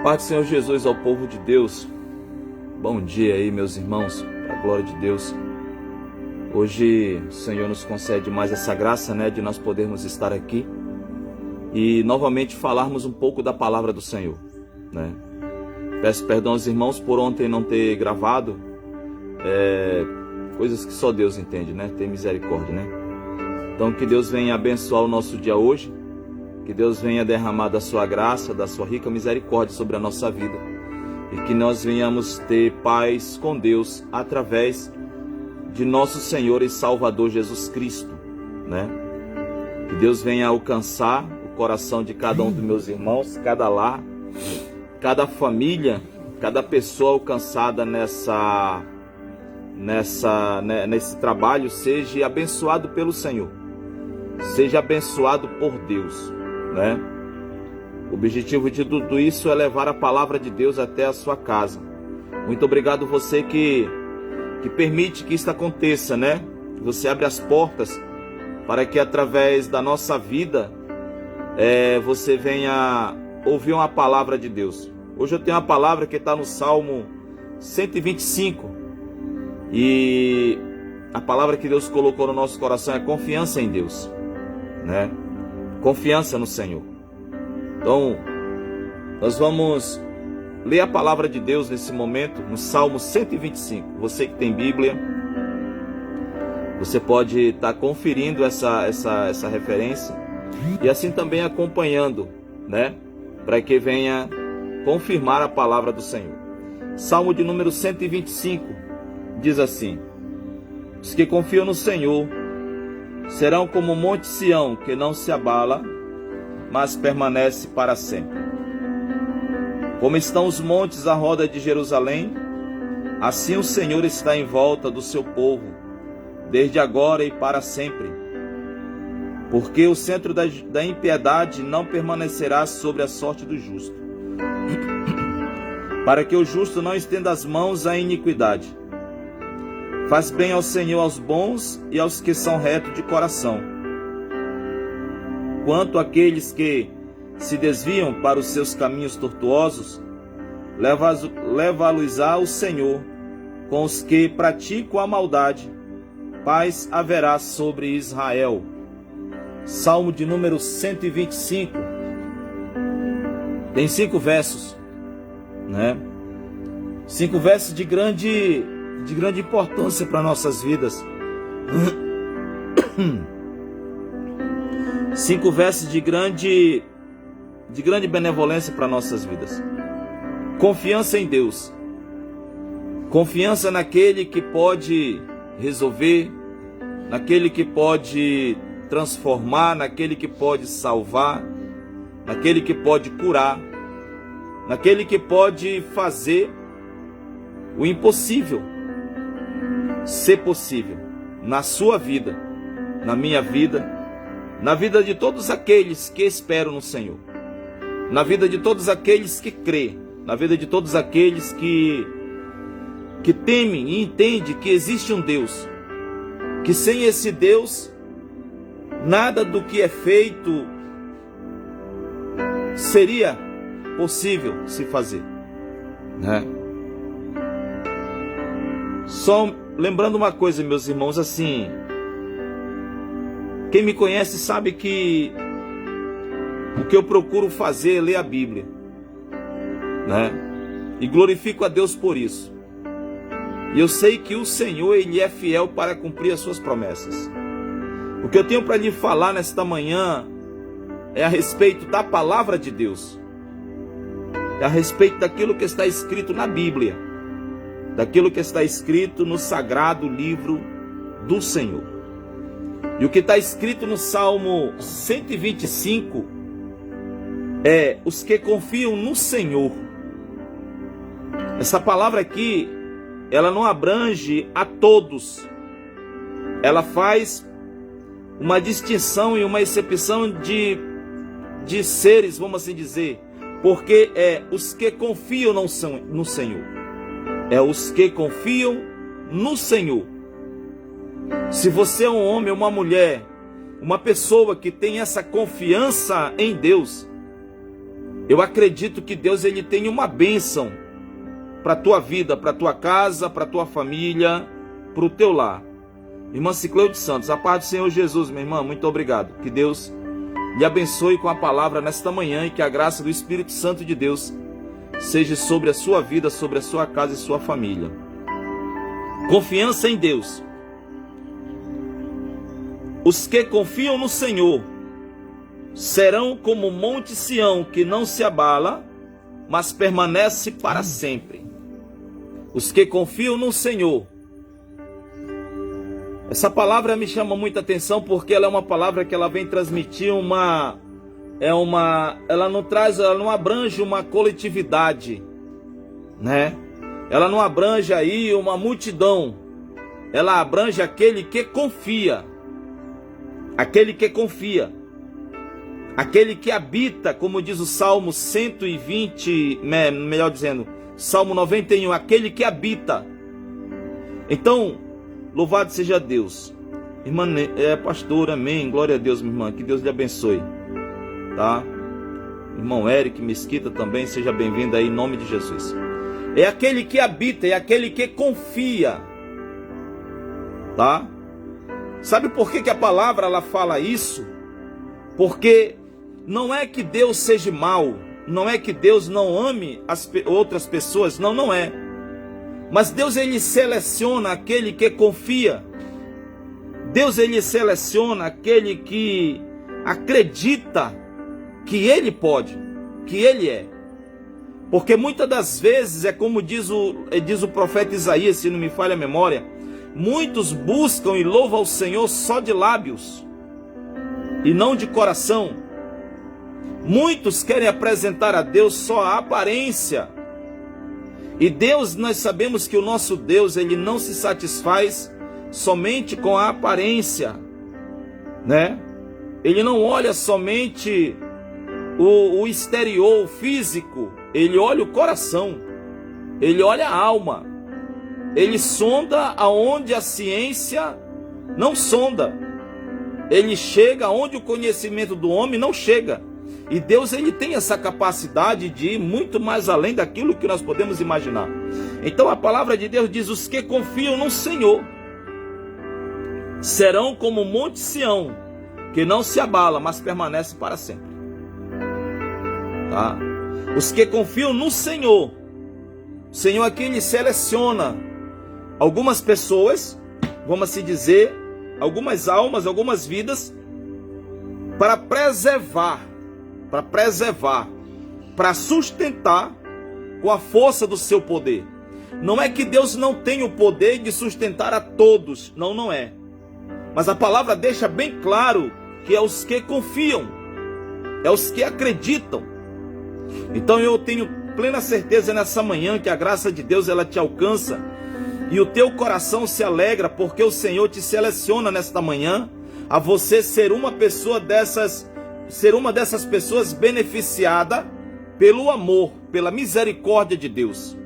Paz do Senhor Jesus ao povo de Deus. Bom dia aí, meus irmãos, para a glória de Deus. Hoje o Senhor nos concede mais essa graça, de nós podermos estar aqui e novamente falarmos um pouco da palavra do Senhor, Peço perdão aos irmãos por ontem não ter gravado, coisas que só Deus entende, Tem misericórdia, Então que Deus venha abençoar o nosso dia hoje. Que Deus venha derramar da sua graça, da sua rica misericórdia sobre a nossa vida. E que nós venhamos ter paz com Deus através de nosso Senhor e Salvador Jesus Cristo, Que Deus venha alcançar o coração de cada um dos meus irmãos, cada lar, cada família, cada pessoa alcançada nesse trabalho, seja abençoado pelo Senhor. Seja abençoado por Deus. O objetivo de tudo isso é levar a palavra de Deus até a sua casa. Muito obrigado você que permite que isso aconteça, Você abre as portas para que através da nossa vida você venha ouvir uma palavra de Deus. Hoje eu tenho uma palavra que está no Salmo 125 e a palavra que Deus colocou no nosso coração é confiança em Deus, Confiança no Senhor. Então, nós vamos ler a palavra de Deus nesse momento, no Salmo 125. Você que tem Bíblia, você pode estar conferindo essa referência e assim também acompanhando, Para que venha confirmar a palavra do Senhor. Salmo de número 125 diz assim: os que confiam no Senhor serão como o monte Sião, que não se abala, mas permanece para sempre. Como estão os montes à roda de Jerusalém, assim o Senhor está em volta do seu povo, desde agora e para sempre. Porque o centro da impiedade não permanecerá sobre a sorte do justo, para que o justo não estenda as mãos à iniquidade. Faz bem ao Senhor aos bons e aos que são retos de coração. Quanto àqueles que se desviam para os seus caminhos tortuosos, leva-los-á o Senhor. Com os que praticam a maldade, paz haverá sobre Israel. Salmo de número 125. Tem 5 versos, 5 versos de grande importância para nossas vidas. 5 versos de grande benevolência para nossas vidas. Confiança em Deus. Confiança naquele que pode resolver, naquele que pode transformar, naquele que pode salvar, naquele que pode curar, naquele que pode fazer o impossível ser possível na sua vida, na minha vida, na vida de todos aqueles que esperam no Senhor, na vida de todos aqueles que crêem, na vida de todos aqueles que temem e entendem que existe um Deus, que sem esse Deus nada do que é feito seria possível se fazer, Só lembrando uma coisa, meus irmãos, assim, quem me conhece sabe que o que eu procuro fazer é ler a Bíblia, E glorifico a Deus por isso. E eu sei que o Senhor, Ele é fiel para cumprir as suas promessas. O que eu tenho para lhe falar nesta manhã é a respeito da palavra de Deus. É a respeito daquilo que está escrito na Bíblia, daquilo que está escrito no sagrado livro do Senhor. E o que está escrito no Salmo 125 é: os que confiam no Senhor. Essa palavra aqui, ela não abrange a todos. Ela faz uma distinção e uma excepção de seres, vamos assim dizer, porque é os que confiam no Senhor. É os que confiam no Senhor. Se você é um homem, uma mulher, uma pessoa que tem essa confiança em Deus, Eu acredito que Deus ele tem uma bênção para a tua vida, para a tua casa, para a tua família, para o teu lar. Irmã Cicleude Santos, a paz do Senhor Jesus, minha irmã, muito obrigado. Que Deus lhe abençoe com a palavra nesta manhã e que a graça do Espírito Santo de Deus seja sobre a sua vida, sobre a sua casa e sua família. Confiança em Deus. Os que confiam no Senhor serão como o monte Sião, que não se abala, mas permanece para sempre. Os que confiam no Senhor. Essa palavra me chama muita atenção porque ela é uma palavra que ela vem transmitir ela não abrange uma coletividade, né? Ela não abrange aí uma multidão. Ela abrange aquele que confia. Aquele que confia. Aquele que habita, como diz o Salmo 120, melhor dizendo, Salmo 91, aquele que habita. Então, louvado seja Deus. Irmã, pastor, amém, glória a Deus, minha irmã, que Deus lhe abençoe, tá? Irmão Eric Mesquita também, seja bem-vindo aí em nome de Jesus. É aquele que habita, é aquele que confia, tá? Sabe por que a palavra ela fala isso? Porque não é que Deus seja mau, não é que Deus não ame as outras pessoas, não é. Mas Deus ele seleciona aquele que confia. Deus ele seleciona aquele que acredita que ele pode, que ele é. Porque muitas das vezes é como diz o profeta Isaías, se não me falha a memória, muitos buscam e louvam ao Senhor só de lábios e não de coração. Muitos querem apresentar a Deus só a aparência. E Deus, nós sabemos que o nosso Deus, ele não se satisfaz somente com a aparência, né? Ele não olha somente o exterior, o físico, ele olha o coração, ele olha a alma, ele sonda aonde a ciência não sonda, ele chega aonde o conhecimento do homem não chega. E Deus ele tem essa capacidade de ir muito mais além daquilo que nós podemos imaginar. Então a palavra de Deus diz: os que confiam no Senhor serão como o monte Sião, que não se abala, mas permanece para sempre. Tá? Os que confiam no Senhor, o Senhor aqui ele seleciona algumas pessoas, vamos assim dizer, algumas almas, algumas vidas, para preservar, para sustentar com a força do seu poder. Não é que Deus não tem o poder de sustentar a todos, não é. Mas a palavra deixa bem claro que é os que confiam, é os que acreditam. Então eu tenho plena certeza nessa manhã que a graça de Deus ela te alcança e o teu coração se alegra porque o Senhor te seleciona nesta manhã a você ser uma pessoa dessas, ser uma dessas pessoas beneficiada pelo amor, pela misericórdia de Deus.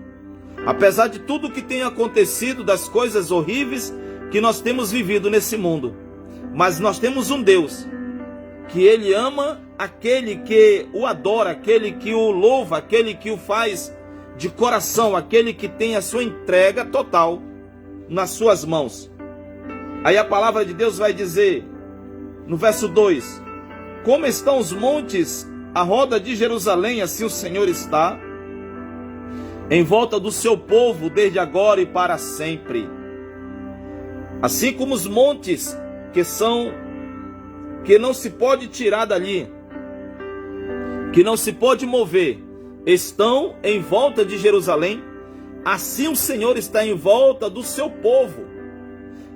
Apesar de tudo que tem acontecido, das coisas horríveis que nós temos vivido nesse mundo, mas nós temos um Deus que ele ama aquele que o adora, aquele que o louva, aquele que o faz de coração, aquele que tem a sua entrega total nas suas mãos. Aí a palavra de Deus vai dizer no verso 2: como estão os montes à roda de Jerusalém, assim o Senhor está em volta do seu povo desde agora e para sempre. Assim como os montes que não se pode tirar dali, que não se pode mover, estão em volta de Jerusalém, assim o Senhor está em volta do seu povo.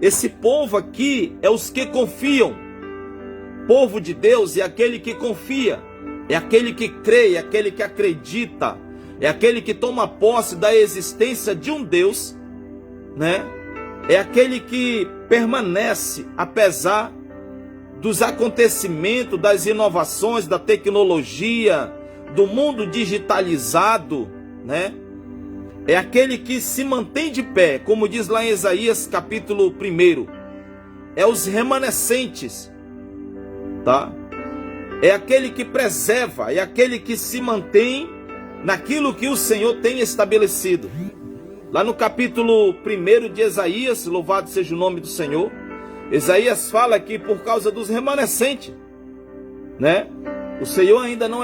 Esse povo aqui é os que confiam. Povo de Deus é aquele que confia, é aquele que crê, é aquele que acredita, é aquele que toma posse da existência de um Deus, né? É aquele que permanece apesar dos acontecimentos, das inovações, da tecnologia, do mundo digitalizado, né? É aquele que se mantém de pé, como diz lá em Isaías capítulo 1. É os remanescentes, tá? é aquele que preserva, é aquele que se mantém naquilo que o Senhor tem estabelecido. Lá no capítulo 1 de Isaías, louvado seja o nome do Senhor, Isaías fala que por causa dos remanescentes, né? O Senhor ainda não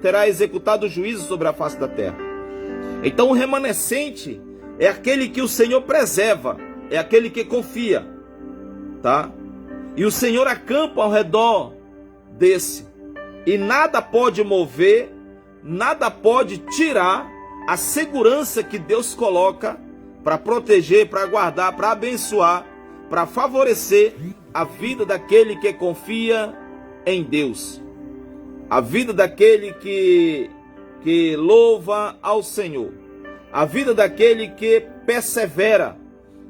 terá executado o juízo sobre a face da terra. Então o remanescente é aquele que o Senhor preserva, é aquele que confia, tá? E o Senhor acampa ao redor desse, e nada pode mover, nada pode tirar a segurança que Deus coloca para proteger, para guardar, para abençoar, para favorecer a vida daquele que confia em Deus, a vida daquele que louva ao Senhor, a vida daquele que persevera,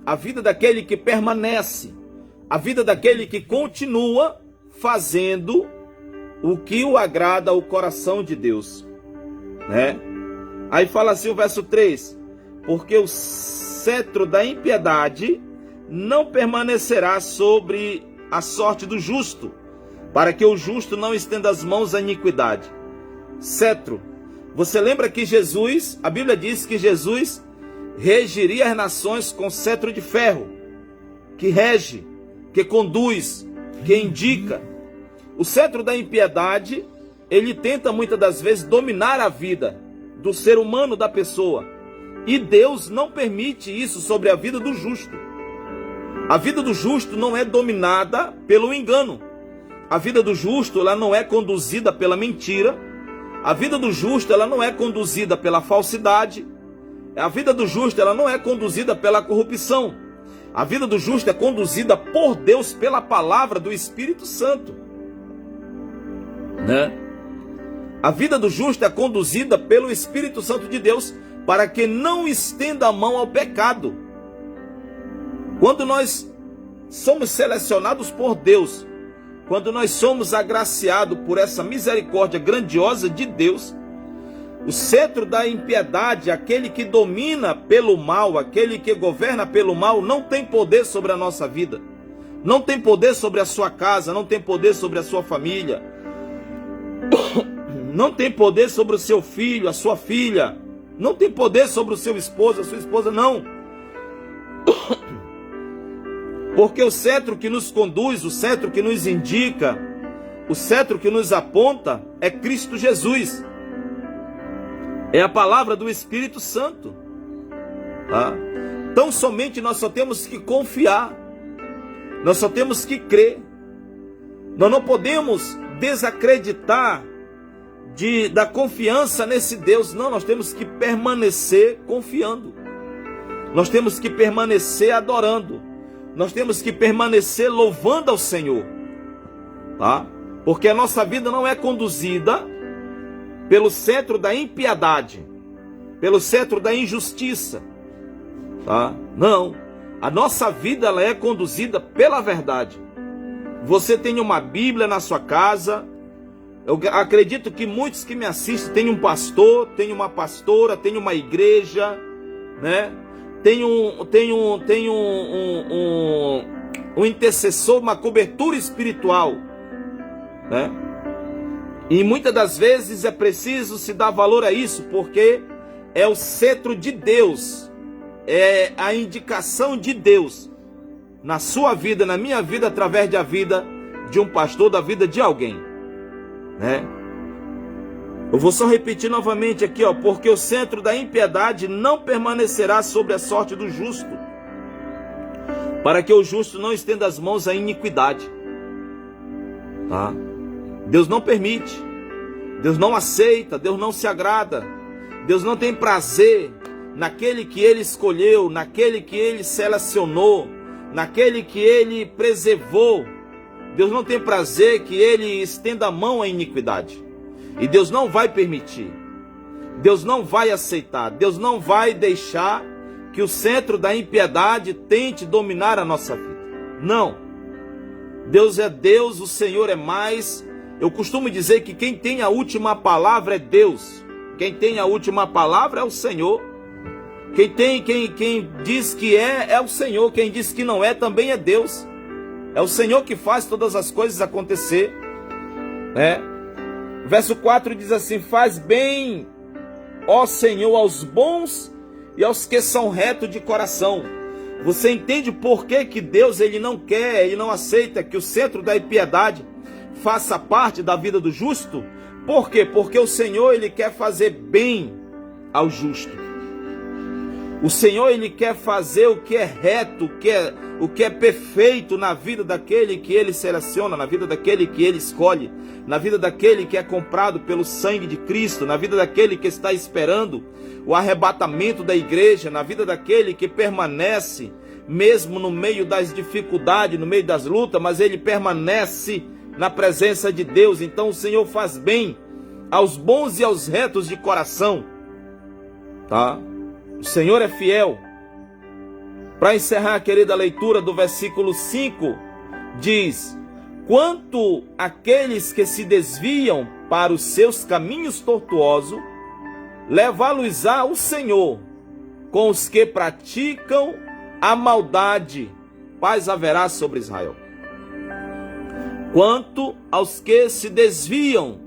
a vida daquele que permanece, a vida daquele que continua fazendo o que o agrada ao coração de Deus, né? Aí fala assim o verso 3: porque o cetro da impiedade não permanecerá sobre a sorte do justo, para que o justo não estenda as mãos à iniquidade. Cetro. Você lembra que Jesus, a Bíblia diz que Jesus regiria as nações com cetro de ferro, que rege, que conduz, que indica. O cetro da impiedade, ele tenta muitas das vezes dominar a vida do ser humano, da pessoa. E Deus não permite isso sobre a vida do justo. A vida do justo não é dominada pelo engano. A vida do justo, ela não é conduzida pela mentira. A vida do justo, ela não é conduzida pela falsidade. A vida do justo, ela não é conduzida pela corrupção. A vida do justo é conduzida por Deus, pela palavra do Espírito Santo, né? A vida do justo é conduzida pelo Espírito Santo de Deus, para que não estenda a mão ao pecado. Quando nós somos selecionados por Deus, quando nós somos agraciados por essa misericórdia grandiosa de Deus, o cetro da impiedade, aquele que domina pelo mal, aquele que governa pelo mal, não tem poder sobre a nossa vida, não tem poder sobre a sua casa, não tem poder sobre a sua família, não tem poder sobre o seu filho, a sua filha, não tem poder sobre o seu esposo, a sua esposa, não. Porque o cetro que nos conduz, o cetro que nos indica, o cetro que nos aponta é Cristo Jesus. É a palavra do Espírito Santo, tá? Então somente nós só temos que confiar, nós só temos que crer. Nós não podemos desacreditar da confiança nesse Deus. Não, nós temos que permanecer confiando. Nós temos que permanecer adorando. Nós temos que permanecer louvando ao Senhor, tá? Porque a nossa vida não é conduzida pelo cetro da impiedade, pelo cetro da injustiça, tá? Não, a nossa vida ela é conduzida pela verdade. Você tem uma Bíblia na sua casa. Eu acredito que muitos que me assistem têm um pastor, têm uma pastora, têm uma igreja, né? Tem um intercessor, uma cobertura espiritual, né? E muitas das vezes é preciso se dar valor a isso, porque é o cetro de Deus, é a indicação de Deus na sua vida, na minha vida, através da vida de um pastor, da vida de alguém, né? Eu vou só repetir novamente aqui, ó, porque o cetro da impiedade não permanecerá sobre a sorte do justo, para que o justo não estenda as mãos à iniquidade, tá? Deus não permite, Deus não aceita, Deus não se agrada, Deus não tem prazer naquele que Ele escolheu, naquele que Ele selecionou, naquele que Ele preservou. Deus não tem prazer que Ele estenda a mão à iniquidade. E Deus não vai permitir, Deus não vai aceitar, Deus não vai deixar que o cetro da impiedade tente dominar a nossa vida. Não. Deus é Deus, o Senhor é mais. Eu costumo dizer que quem tem a última palavra é Deus. Quem tem a última palavra é o Senhor. Quem diz que é o Senhor. Quem diz que não é, também é Deus. É o Senhor que faz todas as coisas acontecer. né? Verso 4 diz assim: faz bem, ó Senhor, aos bons e aos que são retos de coração. Você entende por que que Deus ele não quer, ele não aceita que o centro da impiedade faça parte da vida do justo? Por quê? Porque o Senhor ele quer fazer bem ao justo. O Senhor ele quer fazer o que é reto, o que é perfeito na vida daquele que ele seleciona, na vida daquele que ele escolhe, na vida daquele que é comprado pelo sangue de Cristo, na vida daquele que está esperando o arrebatamento da igreja, na vida daquele que permanece mesmo no meio das dificuldades, no meio das lutas, mas ele permanece na presença de Deus. Então o Senhor faz bem aos bons e aos retos de coração, tá? O Senhor é fiel. Para encerrar a querida leitura do versículo 5, diz: quanto àqueles que se desviam para os seus caminhos tortuosos, levá-los-á o Senhor, com os que praticam a maldade, paz haverá sobre Israel. Quanto aos que se desviam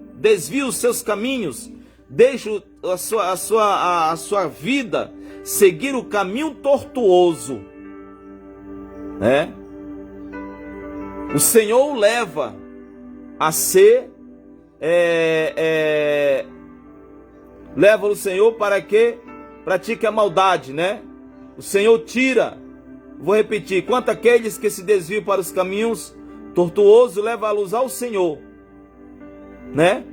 os seus caminhos, deixam a sua vida seguir o caminho tortuoso, né? O Senhor o leva a ser, leva o Senhor para que pratique a maldade, né? O Senhor tira, vou repetir, quanto àqueles que se desviam para os caminhos tortuosos, leva-los ao Senhor, né?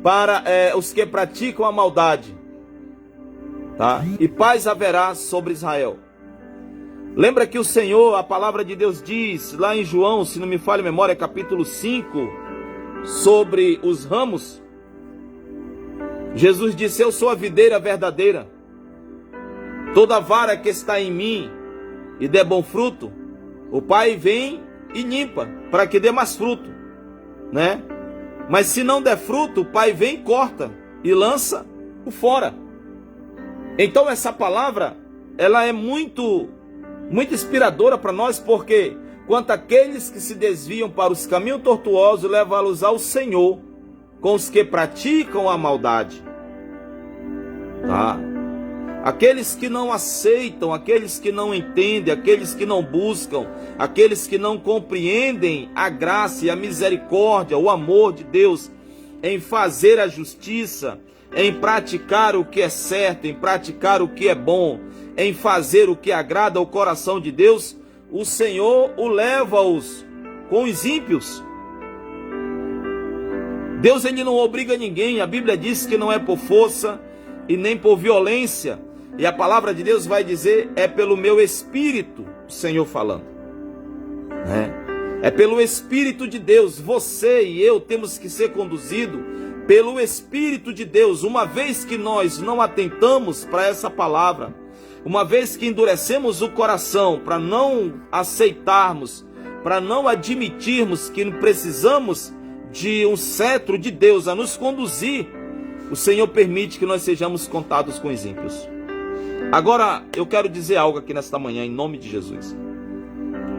Para os que praticam a maldade, tá? E paz haverá sobre Israel. Lembra que o Senhor, a palavra de Deus diz lá em João, se não me falha a memória, capítulo 5, sobre os ramos. Jesus disse: eu sou a videira verdadeira. Toda vara que está em mim e der bom fruto, o Pai vem e limpa, para que dê mais fruto, né? Mas se não der fruto, o Pai vem e corta e lança o fora. Então essa palavra, ela é muito inspiradora para nós, porque quanto àqueles que se desviam para os caminhos tortuosos, leva-los ao Senhor, com os que praticam a maldade, tá? Aqueles que não aceitam, aqueles que não entendem, aqueles que não buscam, aqueles que não compreendem a graça e a misericórdia, o amor de Deus em fazer a justiça, em praticar o que é certo, em praticar o que é bom, em fazer o que agrada ao coração de Deus, o Senhor o leva-os com os ímpios. Deus ele não obriga ninguém, a Bíblia diz que não é por força e nem por violência, e a palavra de Deus vai dizer: é pelo meu Espírito, o Senhor falando, né? É pelo Espírito de Deus. Você e eu temos que ser conduzidos pelo Espírito de Deus. Uma vez que nós não atentamos para essa palavra, uma vez que endurecemos o coração para não aceitarmos, para não admitirmos que precisamos de um cetro de Deus a nos conduzir, o Senhor permite que nós sejamos contados com os ímpios. Agora, eu quero dizer algo aqui nesta manhã, em nome de Jesus.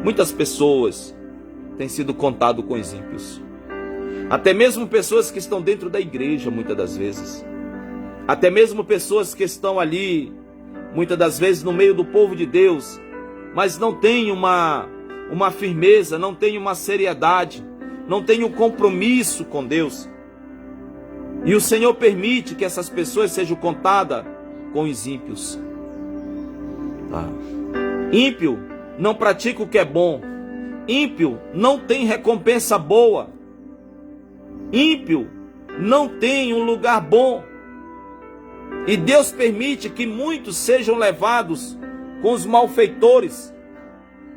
Muitas pessoas têm sido contadas com os ímpios. Até mesmo pessoas que estão dentro da igreja, muitas das vezes. Até mesmo pessoas que estão ali, muitas das vezes, no meio do povo de Deus, mas não têm uma firmeza, não têm uma seriedade, não têm um compromisso com Deus. E o Senhor permite que essas pessoas sejam contadas com os ímpios. Tá? Ímpio não pratica o que é bom. Ímpio não tem recompensa boa. Ímpio não tem um lugar bom. E Deus permite que muitos sejam levados com os malfeitores.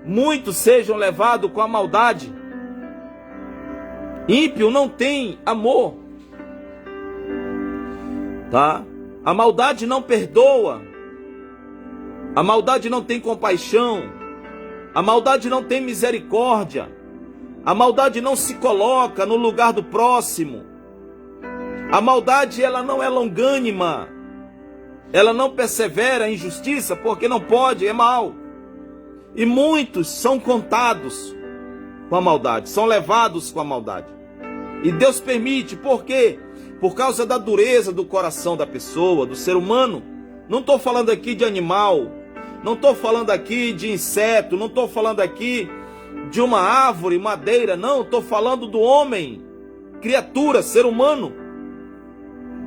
Muitos sejam levados com a maldade. Ímpio não tem amor. Tá? A maldade não perdoa. A maldade não tem compaixão. A maldade não tem misericórdia. A maldade não se coloca no lugar do próximo. A maldade, ela não é longânima. Ela não persevera em justiça, porque não pode, é mal. E muitos são contados com a maldade, são levados com a maldade. E Deus permite, por quê? Por causa da dureza do coração da pessoa, do ser humano. Não estou falando aqui de animal, não estou falando aqui de inseto, não estou falando aqui de uma árvore, madeira, não, estou falando do homem, criatura, ser humano.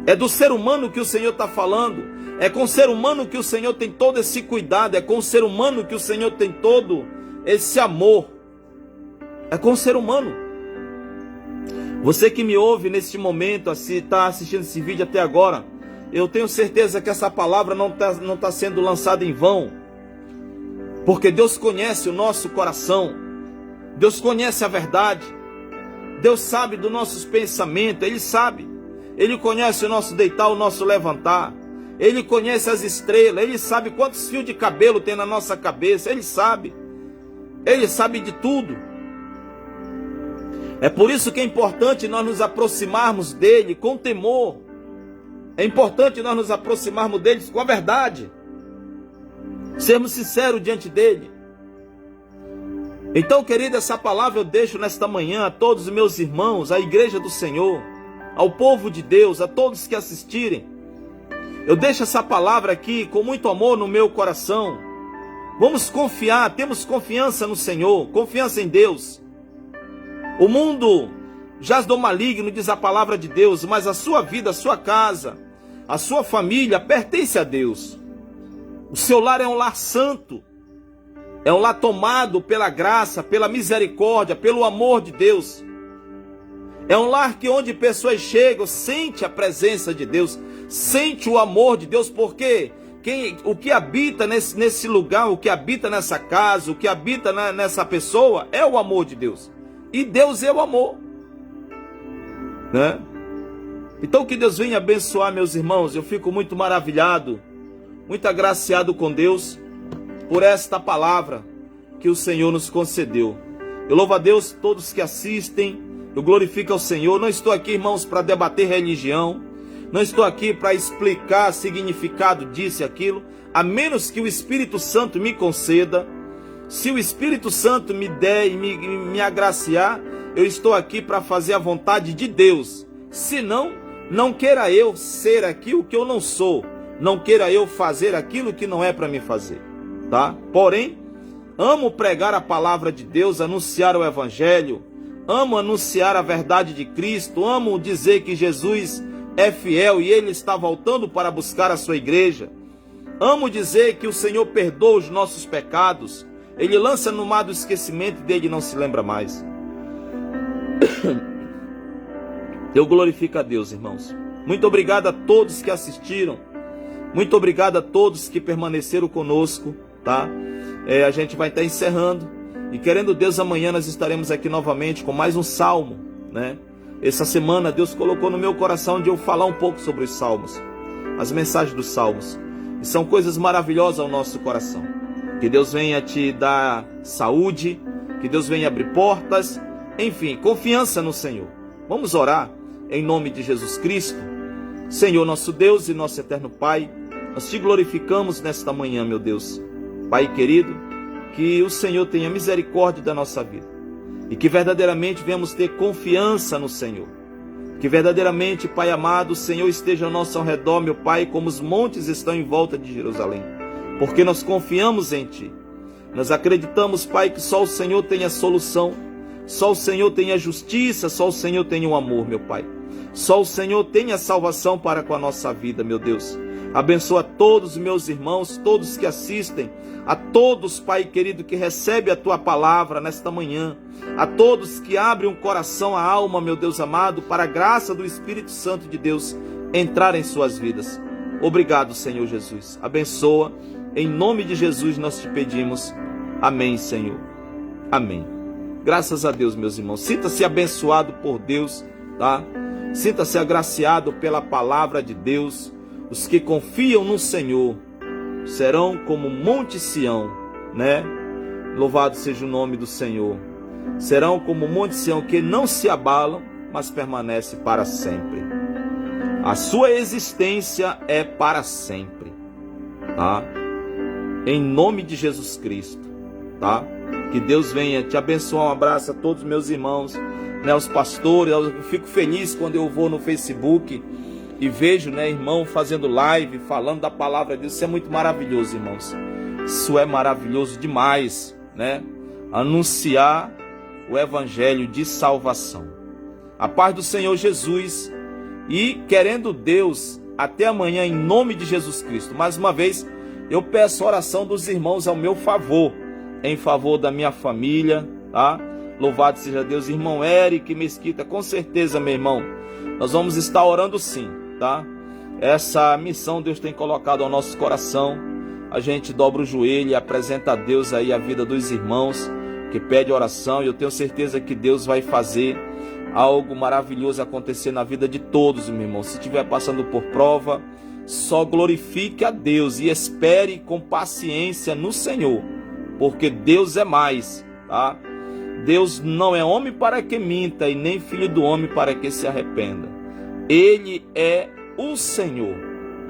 É do ser humano que o Senhor está falando, é com o ser humano que o Senhor tem todo esse cuidado, é com o ser humano que o Senhor tem todo esse amor, é com o ser humano. Você que me ouve neste momento, está assistindo esse vídeo até agora, eu tenho certeza que essa palavra não tá sendo lançada em vão, porque Deus conhece o nosso coração, Deus conhece a verdade, Deus sabe dos nossos pensamentos, Ele sabe, Ele conhece o nosso deitar, o nosso levantar, Ele conhece as estrelas, Ele sabe quantos fios de cabelo tem na nossa cabeça, Ele sabe de tudo. É por isso que é importante nós nos aproximarmos dEle com temor, é importante nós nos aproximarmos dEle com a verdade, sermos sinceros diante dEle. Então, querido, essa palavra eu deixo nesta manhã a todos os meus irmãos, à igreja do Senhor, ao povo de Deus, a todos que assistirem. Eu deixo essa palavra aqui com muito amor no meu coração. Vamos confiar, temos confiança no Senhor, confiança em Deus. O mundo jaz do maligno, diz a palavra de Deus, mas a sua vida, a sua casa, a sua família pertence a Deus. O seu lar é um lar santo, é um lar tomado pela graça, pela misericórdia, pelo amor de Deus. É um lar que onde pessoas chegam, sente a presença de Deus, sente o amor de Deus, porque o que habita nesse lugar, o que habita nessa casa, o que habita nessa pessoa é o amor de Deus. E Deus é o amor, né? Então que Deus venha abençoar meus irmãos. Eu fico muito maravilhado, muito agraciado com Deus por esta palavra que o Senhor nos concedeu. Eu louvo a Deus todos que assistem, eu glorifico ao Senhor. Não estou aqui, irmãos, para debater religião, não estou aqui para explicar significado disso e aquilo, a menos que o Espírito Santo me conceda. Se o Espírito Santo me der e me agraciar, eu estou aqui para fazer a vontade de Deus. Senão, não queira eu ser aquilo que eu não sou, não queira eu fazer aquilo que não é para me fazer, tá? Porém, amo pregar a palavra de Deus, anunciar o Evangelho, amo anunciar a verdade de Cristo, amo dizer que Jesus é fiel e Ele está voltando para buscar a sua igreja. Amo dizer que o Senhor perdoa os nossos pecados, Ele lança no mar do esquecimento e dele não se lembra mais. Eu glorifico a Deus, irmãos. Muito obrigado a todos que assistiram. Muito obrigado a todos que permaneceram conosco, tá? A gente vai estar encerrando. E querendo Deus, amanhã nós estaremos aqui novamente com mais um salmo, né? Essa semana Deus colocou no meu coração de eu falar um pouco sobre os salmos, as mensagens dos salmos. E são coisas maravilhosas ao nosso coração. Que Deus venha te dar saúde, que Deus venha abrir portas, enfim, confiança no Senhor. Vamos orar em nome de Jesus Cristo. Senhor, nosso Deus e nosso eterno Pai, nós te glorificamos nesta manhã, meu Deus. Pai querido, que o Senhor tenha misericórdia da nossa vida e que verdadeiramente venhamos ter confiança no Senhor. Que verdadeiramente, Pai amado, o Senhor esteja ao nosso redor, meu Pai, como os montes estão em volta de Jerusalém. Porque nós confiamos em Ti. Nós acreditamos, Pai, que só o Senhor tem a solução, só o Senhor tem a justiça, só o Senhor tem o amor, meu Pai. Só o Senhor tem a salvação para com a nossa vida, meu Deus. Abençoa todos os meus irmãos, todos que assistem, a todos, Pai querido, que recebe a Tua palavra nesta manhã, a todos que abrem o coração, a alma, meu Deus amado, para a graça do Espírito Santo de Deus entrar em suas vidas. Obrigado, Senhor Jesus. Abençoa. Em nome de Jesus nós te pedimos. Amém, Senhor. Amém. Graças a Deus, meus irmãos. Sinta-se abençoado por Deus, tá? Sinta-se agraciado pela palavra de Deus. Os que confiam no Senhor serão como Monte Sião, né? Louvado seja o nome do Senhor. Serão como Monte Sião, que não se abalam, mas permanece para sempre. A sua existência é para sempre, tá? Em nome de Jesus Cristo, tá? Que Deus venha te abençoar. Um abraço a todos meus irmãos, né, os pastores. Eu fico feliz quando eu vou no Facebook e vejo, né, irmão fazendo live, falando da palavra de Deus. Isso é muito maravilhoso, irmãos. Isso é maravilhoso demais, né? Anunciar o evangelho de salvação. A paz do Senhor Jesus, e querendo Deus, até amanhã em nome de Jesus Cristo. Mais uma vez, eu peço a oração dos irmãos ao meu favor, em favor da minha família, tá? Louvado seja Deus. Irmão Eric Mesquita, com certeza, meu irmão, nós vamos estar orando sim, tá? Essa missão Deus tem colocado ao nosso coração. A gente dobra o joelho e apresenta a Deus aí a vida dos irmãos que pede oração, e eu tenho certeza que Deus vai fazer algo maravilhoso acontecer na vida de todos, meu irmão. Se estiver passando por prova, só glorifique a Deus e espere com paciência no Senhor, porque Deus é mais, tá? Deus não é homem para que minta, e nem filho do homem para que se arrependa. Ele é o Senhor.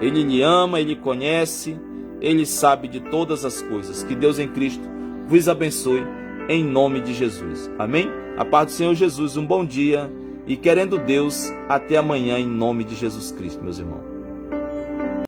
Ele lhe ama, Ele conhece, Ele sabe de todas as coisas. Que Deus em Cristo vos abençoe, em nome de Jesus. Amém? A paz do Senhor Jesus, um bom dia, e querendo Deus, até amanhã, em nome de Jesus Cristo, meus irmãos.